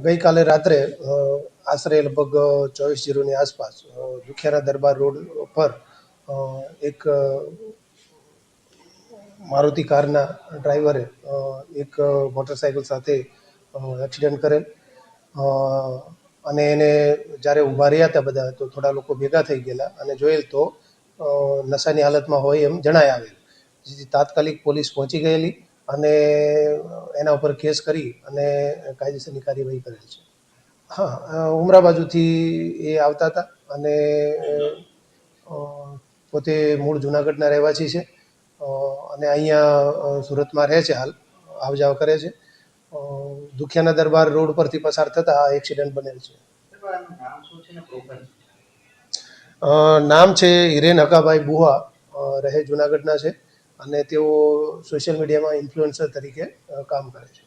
ગઈકાલે રાત્રે આશરે લગભગ 24:0ની આસપાસ દુખિયાના દરબાર રોડ પર એક મારુતિ કારના ડ્રાઈવરે એક મોટરસાઇકલ સાથે એક્સિડન્ટ કરેલ અને એને જ્યારે ઊભા રહ્યા હતા બધા તો થોડા લોકો ભેગા થઈ ગયેલા અને જોયેલ તો નશાની હાલતમાં હોય એમ જણાય આવેલ, જેથી તાત્કાલિક પોલીસ પહોંચી ગયેલી અને એના ઉપર કેસ કરી અને કાયદેસરની કાર્યવાહી કરેલ છે. હા, ઉમરા બાજુથી એ આવતા હતા અને પોતે મૂળ જુનાગઢના રહેવાસી છે અને અહીંયા સુરતમાં રહે છે, હાલ આવ જાવ કરે છે. દુખિયાના દરબાર રોડ પરથી પસાર થતા આ એક્સિડન્ટ બનેલ છે. નામ છે હિરેન હકાભાઈ બુહા, રહે જુનાગઢના છે અને તેઓ સોશિયલ મીડિયામાં ઇન્ફ્લુએન્સર તરીકે કામ કરે છે.